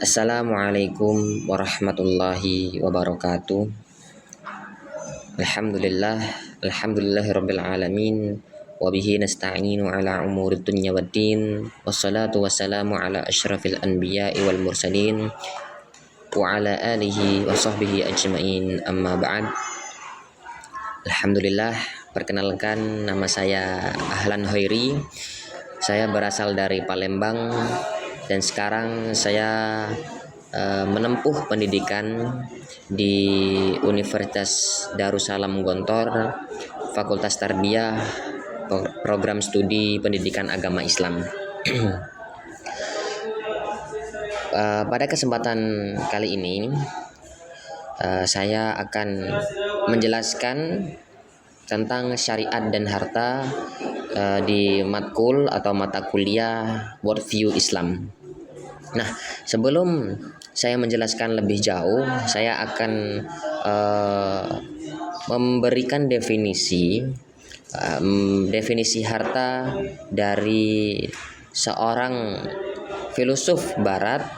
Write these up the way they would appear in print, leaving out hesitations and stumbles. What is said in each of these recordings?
Assalamualaikum warahmatullahi wabarakatuh. Alhamdulillah, alhamdulillahirabbil alamin. Wa bihi nasta'inu ala umuri dunya waddin. Wassalatu wassalamu ala asyrafil anbiya'i wal mursalin wa ala alihi wa sahbihi ajmain. Amma ba'd. Alhamdulillah, perkenalkan nama saya Ahlan Hoiri. Saya berasal dari Palembang dan sekarang saya menempuh pendidikan di Universitas Darussalam Gontor, Fakultas Tarbiyah, program studi pendidikan agama Islam. Pada kesempatan kali ini saya akan menjelaskan tentang syariat dan harta di matkul atau mata kuliah Worldview Islam. Nah, sebelum saya menjelaskan lebih jauh, saya akan memberikan definisi harta dari seorang filosof Barat,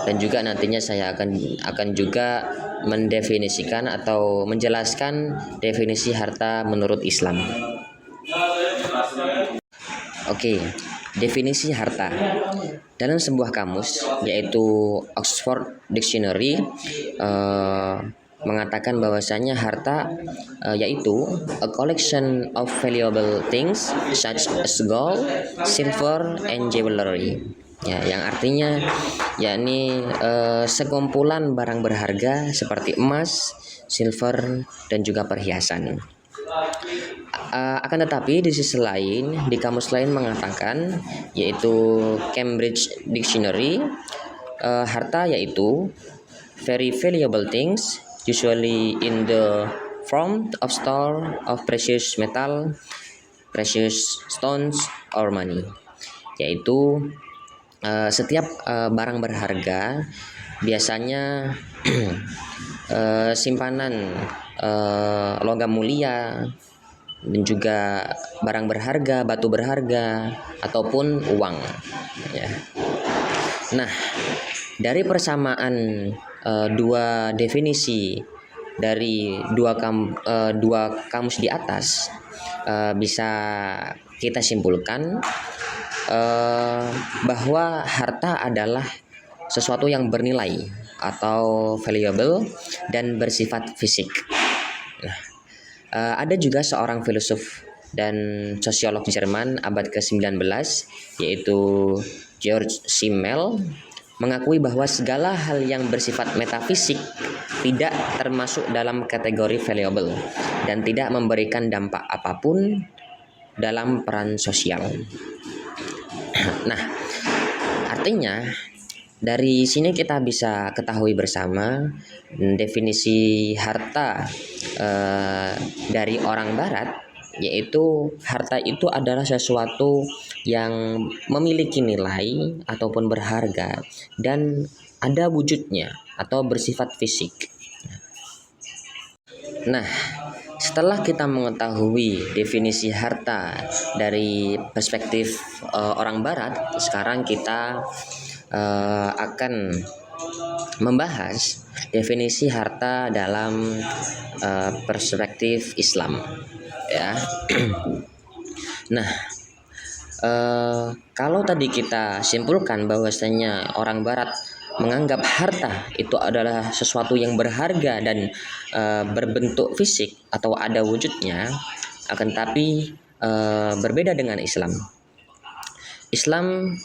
dan juga nantinya saya akan juga mendefinisikan atau menjelaskan definisi harta menurut Islam. Oke, definisi harta dalam sebuah kamus yaitu Oxford Dictionary mengatakan bahwasanya harta yaitu a collection of valuable things such as gold, silver, and jewelry. Ya, yang artinya yakni sekumpulan barang berharga seperti emas, silver, dan juga perhiasan. Akan tetapi di sisi lain, di kamus lain mengatakan, yaitu Cambridge Dictionary, harta yaitu very valuable things usually in the form of store of precious metal, precious stones, or money. Yaitu setiap barang berharga, biasanya simpanan logam mulia, dan juga barang berharga, batu berharga, ataupun uang. Ya. Nah, dari persamaan dua definisi dari dua kamus di atas, bisa kita simpulkan bahwa harta adalah sesuatu yang bernilai atau valuable dan bersifat fisik. Nah, ada juga seorang filosof dan sosiolog Jerman abad ke-19 yaitu George Simmel mengakui bahwa segala hal yang bersifat metafisik tidak termasuk dalam kategori valuable dan tidak memberikan dampak apapun dalam peran sosial. Nah, artinya dari sini kita bisa ketahui bersama definisi harta dari orang Barat, yaitu harta itu adalah sesuatu yang memiliki nilai ataupun berharga dan ada wujudnya atau bersifat fisik. Nah, setelah kita mengetahui definisi harta dari perspektif orang Barat, sekarang kita akan membahas definisi harta dalam perspektif Islam, ya. Nah, kalau tadi kita simpulkan bahwasanya orang Barat menganggap harta itu adalah sesuatu yang berharga dan berbentuk fisik atau ada wujudnya, akan tapi berbeda dengan Islam. Islam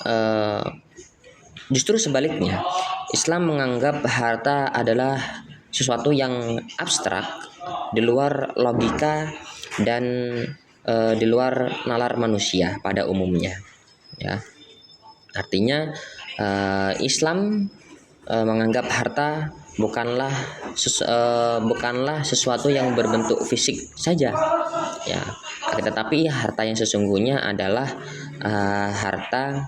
justru sebaliknya, Islam menganggap harta adalah sesuatu yang abstrak, di luar logika dan di luar nalar manusia pada umumnya. Ya, artinya Islam menganggap harta bukanlah sesuatu yang berbentuk fisik saja. Ya, tetapi harta yang sesungguhnya adalah harta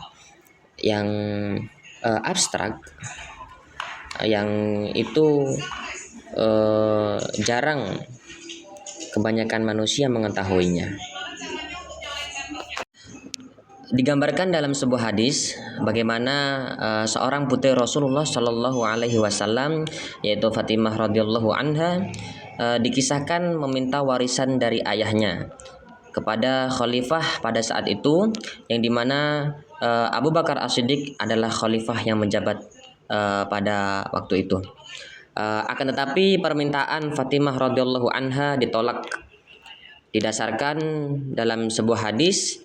yang abstrak, yang itu jarang kebanyakan manusia mengetahuinya. digambarkan dalam sebuah hadis bagaimana seorang putri Rasulullah Shallallahu Alaihi Wasallam yaitu Fatimah radhiyallahu anha dikisahkan meminta warisan dari ayahnya kepada khalifah pada saat itu, yang dimana Abu Bakar As-Siddiq adalah khalifah yang menjabat pada waktu itu. Akan tetapi permintaan Fatimah radhiyallahu anha ditolak, didasarkan dalam sebuah hadis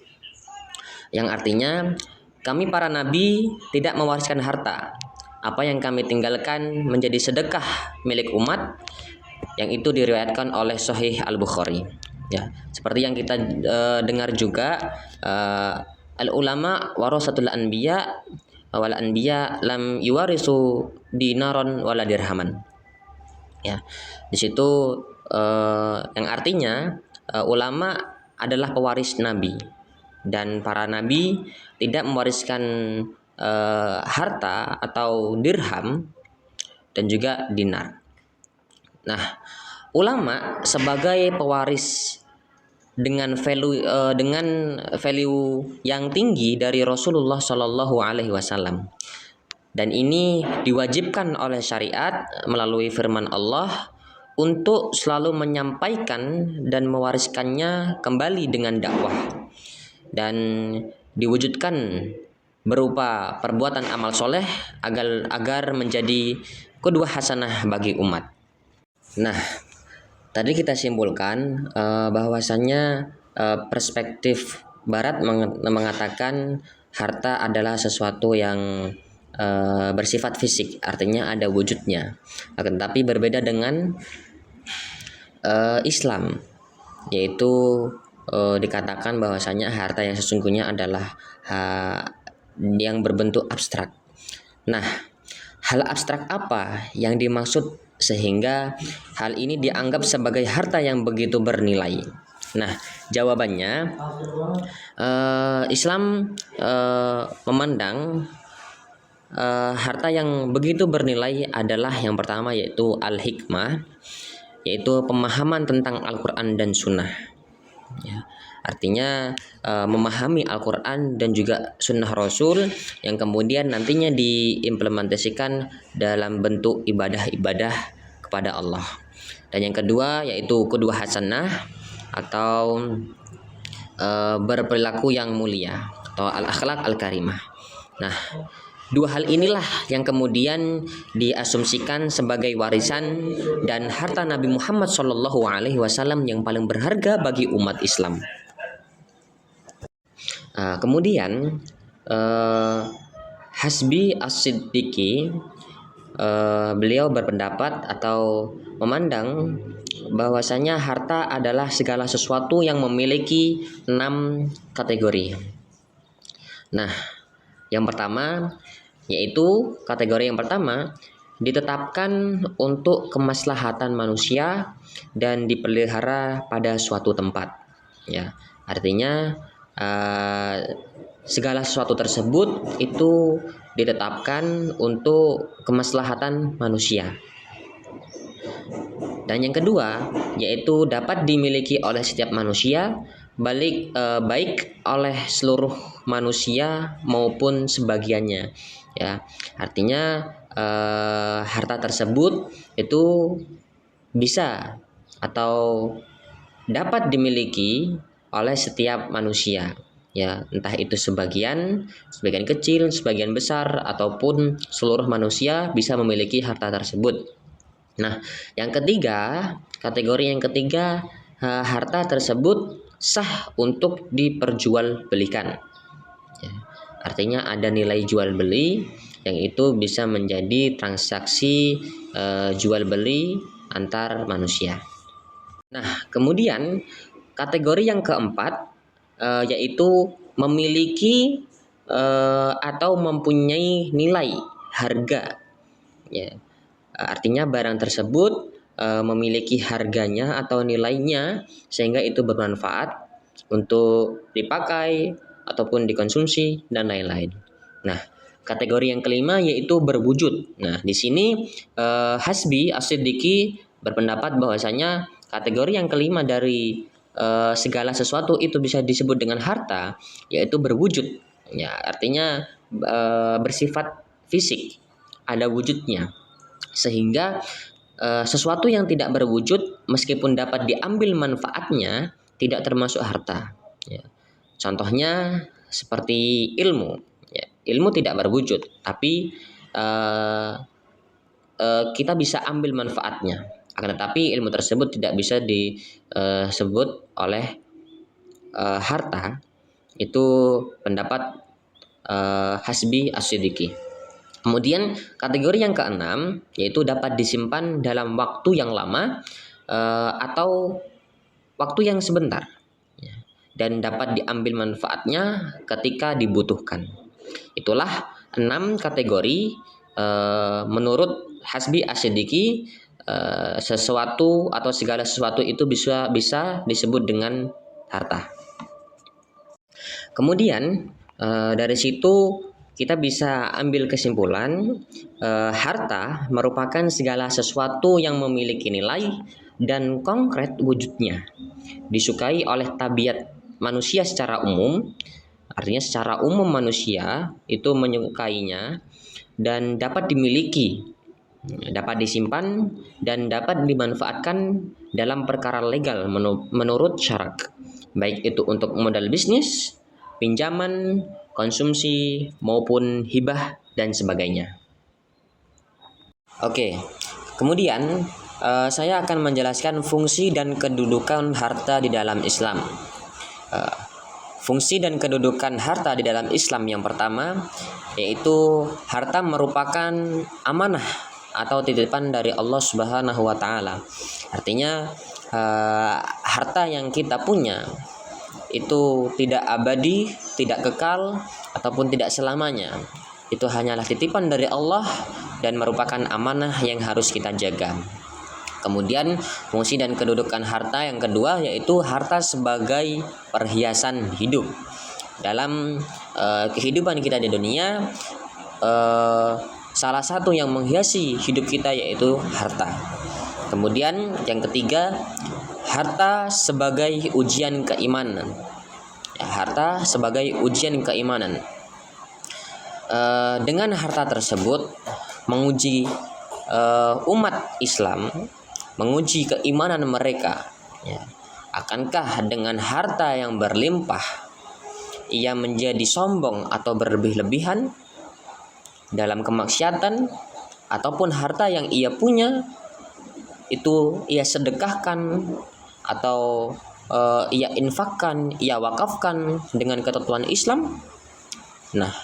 yang artinya, kami para nabi tidak mewariskan harta. Apa yang kami tinggalkan menjadi sedekah milik umat, yang itu diriwayatkan oleh Sahih Al-Bukhari. Ya, seperti yang kita dengar juga, al ulama warasatul anbiya wal anbiya lam yuwarisu dinaron wala dirhaman. Ya, di situ yang artinya ulama adalah pewaris nabi, dan para nabi tidak mewariskan harta atau dirham dan juga dinar. Nah, ulama sebagai pewaris dengan value yang tinggi dari Rasulullah Shallallahu Alaihi Wasallam, dan ini diwajibkan oleh syariat melalui firman Allah untuk selalu menyampaikan dan mewariskannya kembali dengan dakwah, dan diwujudkan berupa perbuatan amal soleh agar menjadi qudwah hasanah bagi umat. Nah, tadi kita simpulkan bahwasannya perspektif Barat mengatakan harta adalah sesuatu yang bersifat fisik, artinya ada wujudnya. Akan tetapi berbeda dengan Islam, yaitu dikatakan bahwasanya harta yang sesungguhnya adalah yang berbentuk abstrak. Nah, hal abstrak apa yang dimaksud sehingga hal ini dianggap sebagai harta yang begitu bernilai? Nah, jawabannya Islam memandang harta yang begitu bernilai adalah yang pertama, yaitu al-hikmah, yaitu pemahaman tentang Al-Quran dan Sunnah. Ya, artinya memahami Al-Quran dan juga Sunnah Rasul yang kemudian nantinya diimplementasikan dalam bentuk ibadah-ibadah kepada Allah. Dan yang kedua yaitu qudwah hasanah atau berperilaku yang mulia atau al-akhlak al-karimah. Nah, dua hal inilah yang kemudian diasumsikan sebagai warisan dan harta Nabi Muhammad SAW yang paling berharga bagi umat Islam. Kemudian Hasbi As-Siddiqi beliau berpendapat atau memandang bahwasanya harta adalah segala sesuatu yang memiliki 6 kategori. Nah, yang pertama, yaitu kategori yang pertama ditetapkan untuk kemaslahatan manusia dan dipelihara pada suatu tempat. Ya, artinya segala sesuatu tersebut itu ditetapkan untuk kemaslahatan manusia. Dan yang kedua yaitu dapat dimiliki oleh setiap manusia, baik oleh seluruh manusia maupun sebagiannya. Ya, artinya harta tersebut itu bisa atau dapat dimiliki oleh setiap manusia. Ya, entah itu sebagian kecil, sebagian besar, ataupun seluruh manusia bisa memiliki harta tersebut. Nah, yang ketiga, kategori yang ketiga, harta tersebut sah untuk diperjualbelikan. Ya, artinya ada nilai jual beli yang itu bisa menjadi transaksi jual beli antar manusia. Nah, kemudian kategori yang keempat yaitu memiliki atau mempunyai nilai harga. Ya, artinya barang tersebut memiliki harganya atau nilainya sehingga itu bermanfaat untuk dipakai ataupun dikonsumsi dan lain-lain. Nah, kategori yang kelima yaitu berwujud. Nah, di sini Hasbi As-Siddiqi berpendapat bahwasanya kategori yang kelima dari segala sesuatu itu bisa disebut dengan harta, yaitu berwujud. Ya, artinya bersifat fisik, ada wujudnya. Sehingga sesuatu yang tidak berwujud meskipun dapat diambil manfaatnya tidak termasuk harta. Ya. Contohnya seperti ilmu. Ya, ilmu tidak berwujud, tapi kita bisa ambil manfaatnya. Akan tetapi ilmu tersebut tidak bisa disebut oleh harta. Itu pendapat Hasbi As-Siddiqi. Kemudian kategori yang keenam yaitu dapat disimpan dalam waktu yang lama atau waktu yang sebentar, ya, dan dapat diambil manfaatnya ketika dibutuhkan. Itulah 6 kategori menurut Hasbi As-Siddiqi. Sesuatu atau segala sesuatu itu bisa disebut dengan harta. Kemudian dari situ kita bisa ambil kesimpulan harta merupakan segala sesuatu yang memiliki nilai dan konkret wujudnya, disukai oleh tabiat manusia secara umum. Artinya secara umum manusia itu menyukainya dan dapat dimiliki, dapat disimpan dan dapat dimanfaatkan dalam perkara legal menurut syarak, baik itu untuk modal bisnis, pinjaman, konsumsi, maupun hibah dan sebagainya. Oke, kemudian saya akan menjelaskan fungsi dan kedudukan harta di dalam Islam. Fungsi dan kedudukan harta di dalam Islam yang pertama yaitu harta merupakan amanah atau titipan dari Allah Subhanahu wa taala. Artinya harta yang kita punya itu tidak abadi, tidak kekal, ataupun tidak selamanya. Itu hanyalah titipan dari Allah dan merupakan amanah yang harus kita jaga. Kemudian fungsi dan kedudukan harta yang kedua yaitu harta sebagai perhiasan hidup. Dalam kehidupan kita di dunia, salah satu yang menghiasi hidup kita yaitu harta. Kemudian yang ketiga, harta sebagai ujian keimanan. Ya, harta sebagai ujian keimanan. Dengan harta tersebut menguji umat Islam, menguji keimanan mereka. Ya. Akankah dengan harta yang berlimpah ia menjadi sombong atau berlebih-lebihan dalam kemaksiatan, ataupun harta yang ia punya itu ia sedekahkan atau ia infakkan, ia wakafkan dengan ketentuan Islam. Nah,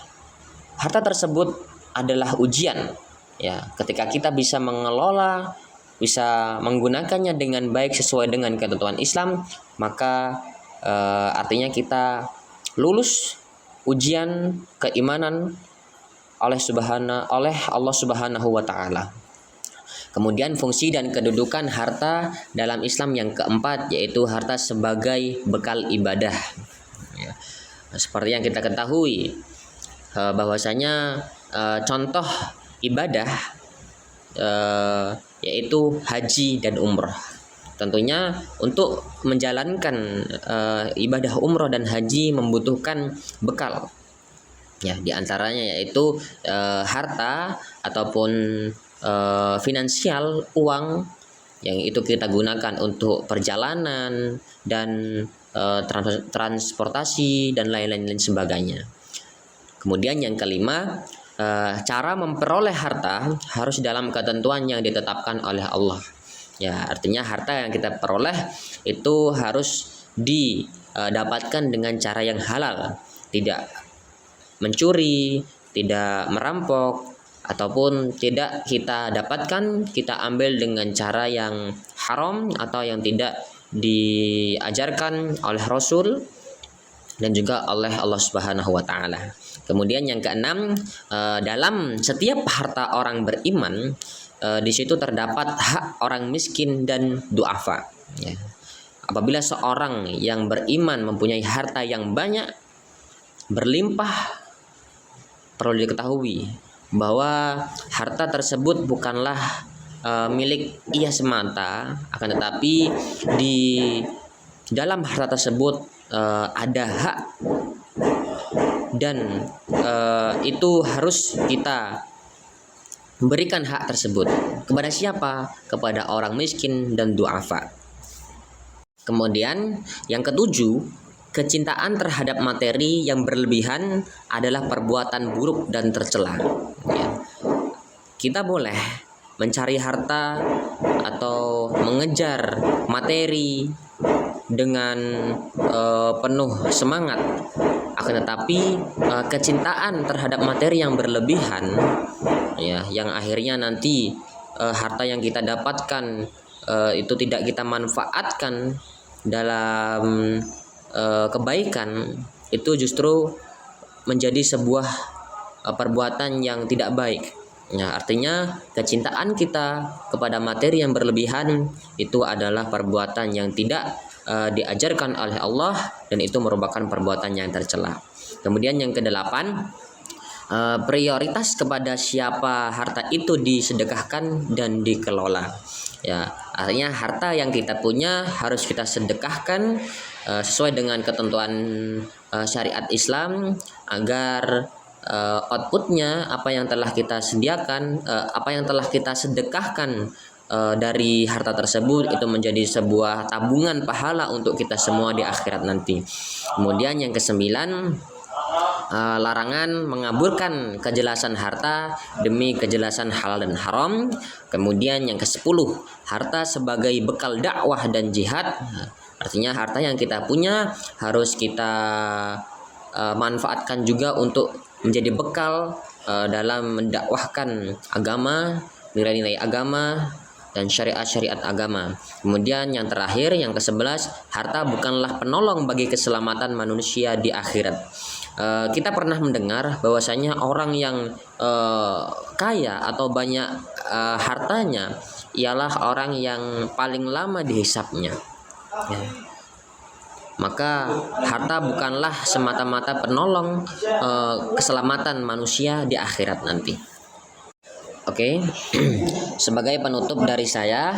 harta tersebut adalah ujian. Ya, ketika kita bisa mengelola, bisa menggunakannya dengan baik sesuai dengan ketentuan Islam, maka artinya kita lulus ujian keimanan oleh Allah Subhanahu wa taala. Kemudian fungsi dan kedudukan harta dalam Islam yang keempat yaitu harta sebagai bekal ibadah. Ya. Seperti yang kita ketahui bahwasanya contoh ibadah yaitu haji dan umrah. Tentunya untuk menjalankan ibadah umrah dan haji membutuhkan bekal. Ya, di antaranya yaitu harta ataupun finansial, uang yang itu kita gunakan untuk perjalanan dan transportasi dan lain-lain sebagainya. Kemudian yang kelima, cara memperoleh harta harus dalam ketentuan yang ditetapkan oleh Allah. Ya, artinya harta yang kita peroleh itu harus didapatkan dengan cara yang halal, tidak mencuri, tidak merampok, ataupun tidak kita dapatkan, kita ambil dengan cara yang haram atau yang tidak diajarkan oleh Rasul dan juga oleh Allah Subhanahu wa taala. Kemudian yang keenam, dalam setiap harta orang beriman di situ terdapat hak orang miskin dan duafa. Ya. Apabila seorang yang beriman mempunyai harta yang banyak, berlimpah, perlu diketahui bahwa harta tersebut bukanlah milik ia semata, akan tetapi dalam harta tersebut ada hak, dan itu harus kita berikan hak tersebut kepada siapa? Kepada orang miskin dan duafa. Kemudian yang ketujuh, kecintaan terhadap materi yang berlebihan adalah perbuatan buruk dan tercela. Ya. Kita boleh mencari harta atau mengejar materi dengan penuh semangat, akan tetapi kecintaan terhadap materi yang berlebihan, ya, yang akhirnya nanti harta yang kita dapatkan itu tidak kita manfaatkan dalam kebaikan, itu justru menjadi sebuah perbuatan yang tidak baik. Ya, artinya kecintaan kita kepada materi yang berlebihan itu adalah perbuatan yang tidak diajarkan oleh Allah, dan itu merupakan perbuatan yang tercela. Kemudian yang kedelapan, prioritas kepada siapa harta itu disedekahkan dan dikelola. Ya, artinya harta yang kita punya harus kita sedekahkan sesuai dengan ketentuan syariat Islam, agar outputnya, apa yang telah kita sediakan, apa yang telah kita sedekahkan dari harta tersebut, itu menjadi sebuah tabungan pahala untuk kita semua di akhirat nanti. Kemudian yang kesembilan, larangan mengaburkan kejelasan harta demi kejelasan halal dan haram. Kemudian yang ke-10, harta sebagai bekal dakwah dan jihad. Artinya harta yang kita punya harus kita manfaatkan juga untuk menjadi bekal dalam mendakwahkan agama, nilai-nilai agama dan syariat-syariat agama. Kemudian yang terakhir, yang ke-11, harta bukanlah penolong bagi keselamatan manusia di akhirat. Kita pernah mendengar bahwasanya orang yang kaya atau banyak hartanya ialah orang yang paling lama dihisapnya. Ya. Maka harta bukanlah semata-mata penolong keselamatan manusia di akhirat nanti. Oke. Sebagai penutup dari saya,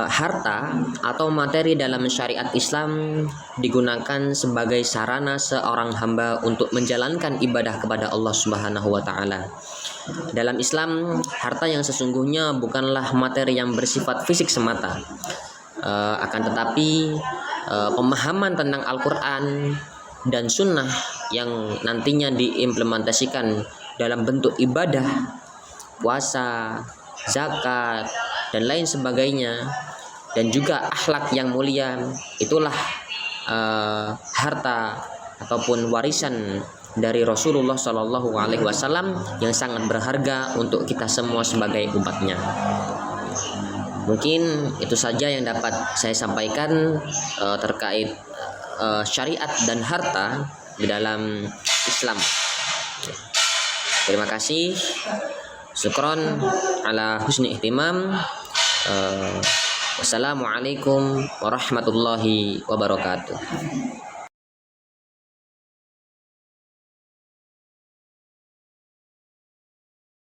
harta atau materi dalam syariat Islam digunakan sebagai sarana seorang hamba untuk menjalankan ibadah kepada Allah Subhanahu wa taala. Dalam Islam, harta yang sesungguhnya bukanlah materi yang bersifat fisik semata. Akan tetapi pemahaman tentang Al-Quran dan Sunnah yang nantinya diimplementasikan dalam bentuk ibadah, puasa, zakat, dan lain sebagainya, dan juga akhlak yang mulia, itulah harta ataupun warisan dari Rasulullah Shallallahu Alaihi Wasallam yang sangat berharga untuk kita semua sebagai umatnya. Mungkin itu saja yang dapat saya sampaikan terkait syariat dan harta di dalam Islam. Terima kasih. Syukron ala husni ihtimam. Wassalamualaikum warahmatullahi wabarakatuh.